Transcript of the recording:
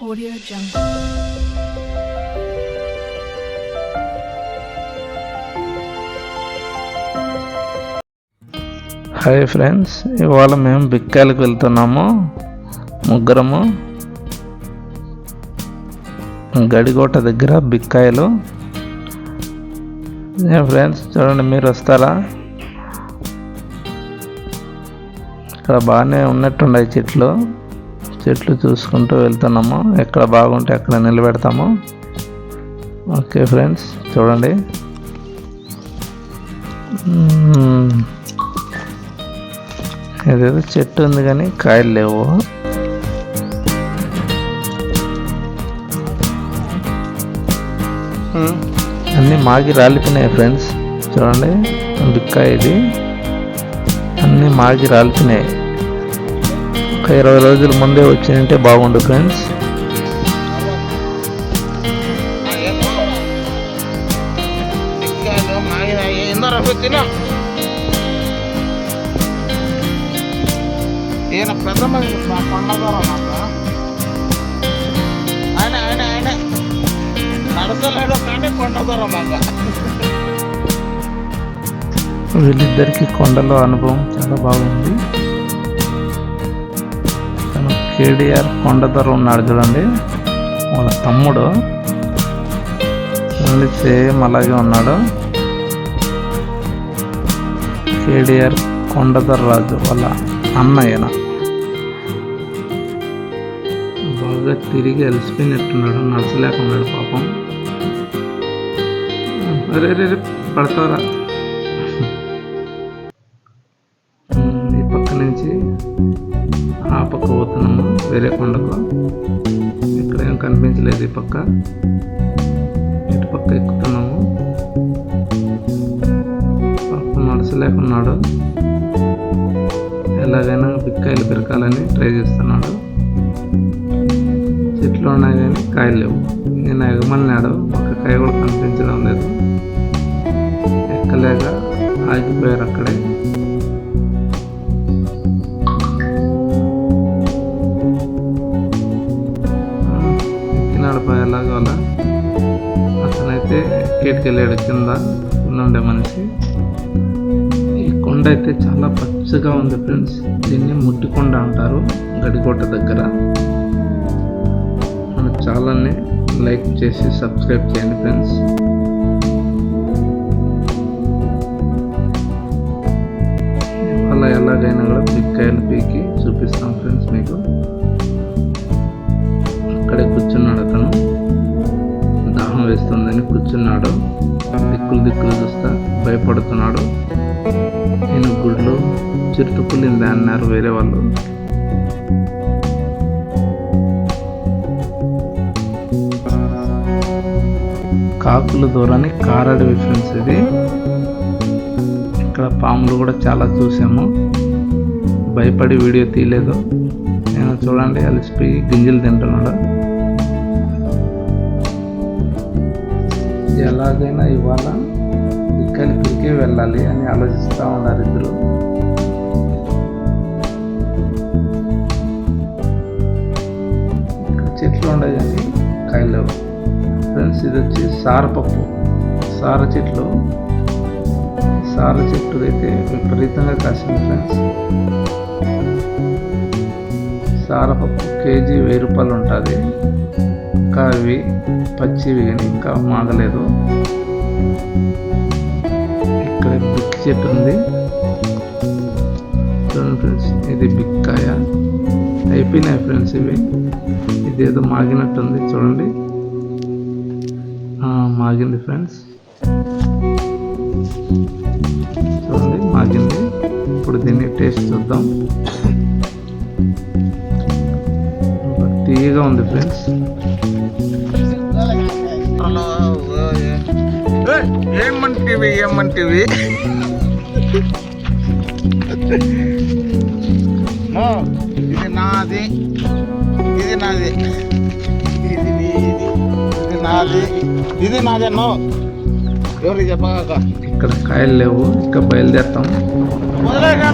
Audio Jungle. Hi friends, ఇవాళ మేము బిక్కాయలకు వెళ్తున్నాము. ముగ్గురము గడికోట దగ్గర బిక్కాయలు. ఫ్రెండ్స్ చూడండి, మీరు వస్తారా? ఇక్కడ బాగానే ఉన్నట్టున్నాయి చెట్లు చూసుకుంటూ వెళ్తున్నాము. ఎక్కడ బాగుంటే అక్కడ నిలబెడతాము. ఓకే ఫ్రెండ్స్, చూడండి. ఏదేదో చెట్టు ఉంది కానీ కాయలు లేవు. అన్నీ మాగి రాలిపోయినాయి ఫ్రెండ్స్. చూడండి, బిక్కాయ ఇది. అన్నీ మాగి రాలిపోయినాయి. ఒక 20 రోజుల ముందే వచ్చిందంటే బాగుండు ఫ్రెండ్స్. ఈయన పెద్ద కొండదూరం ఆయన నడచలేడు కానీ కొండదూరం వీళ్ళిద్దరికి కొండలో అనుభవం చాలా బాగుంది. కేడిఆర్ కొండదొర ఉన్నాడు చూడండి, వాళ్ళ తమ్ముడు. చూడండి, సేమ్ అలాగే ఉన్నాడు. కేడిఆర్ కొండదొర రాజు వాళ్ళ అన్నయ్యన. బాగా తిరిగి అలసిపోయినట్టున్నాడు, నడచలేకున్నాడు పాపం. అరే పడతారా? ఈ పక్క నుంచి ఆ పక్క పోతున్నాము, వేరే కొండకు. ఇక్కడ ఏం కనిపించలేదు. ఈ పక్క ఇటు పక్క ఎక్కుతున్నాము. పాపం నడచలేకున్నాడు. ఎలాగైనా బిక్కాయలు పెరకాలని ట్రై చేస్తున్నాడు. చెట్లు ఉన్నాయి కానీ కాయలు లేవు. నేను ఎగమన్నాడు, ఒక కాయ కూడా కనిపించడం లేదు. ఎక్కలేక ఆగిపోయారు అక్కడే. ఎక్కినాడు ఎలాగో అలా. అతనైతే ఎక్కేటికి వెళ్ళాడు కింద ఉండే మనిషి. ఈ కొండ అయితే చాలా పచ్చగా ఉంది ఫ్రెండ్స్. దీన్ని ముట్టికొండ అంటారు గడికోట దగ్గర. మన ఛానల్ని లైక్ చేసి సబ్స్క్రైబ్ చేయండి ఫ్రెండ్స్. ఇవాళ ఎలాగైనా కూడా బిక్కాయలు పీకి చూపిస్తాం ఫ్రెండ్స్ మీకు. అక్కడే కూర్చున్నాడు అతను. దాహం వేస్తుందని కూర్చున్నాడు. దిక్కులు చూస్తా భయపడుతున్నాడు. నేను గుడ్లు చిరుతుకులిందా అన్నారు వేరే వాళ్ళు. కాకుల దూరాన్ని కారడవి ఫ్రెండ్స్ ఇది. ఇక్కడ పాములు కూడా చాలా చూసాము. భయపడి వీడియో తీయలేదు నేను. చూడండి, అలసిపోయి గింజలు తింటున్నాడు. ఎలాగైనా ఇవాళ బిక్కాయలు పిరికే వెళ్ళాలి అని ఆలోచిస్తూ ఉన్నారు ఇద్దరు. ఇక్కడ చెట్లు ఉన్నాయి కానీ కాయలు లేవు ఫ్రెండ్స్. ఇది వచ్చి సారపప్పు, సార చెట్లు. సార చెట్టు అయితే విపరీతంగా కాసింది ఫ్రెండ్స్. సారపప్పు కేజీ 1000 రూపాయలు ఉంటుంది. ఇంకా అవి పచ్చివి కానీ ఇంకా మాగలేదు. ఇక్కడ బిక్కి చెట్టు ఉంది చూడండి ఫ్రెండ్స్. ఇది బిక్కాయ. అయిపోయినాయి ఫ్రెండ్స్ ఇవి. ఇదేదో మాగినట్టుంది చూడండి. మాగింది ఫ్రెండ్స్, చూడండి మాగింది. ఇప్పుడు దీన్ని టేస్ట్ చూద్దాం. తీయగా ఉంది ఫ్రెండ్స్. ఏమంటివి ఇది నాది, ఇది నాది, ఇది నీది, ఇది నాది, ఇది నాదన్నో. ఎవరికి చెప్పగాక. ఇక్కడ కాయలు లేవు, ఇంకా బయలుదేరుతాం. మొదలైనా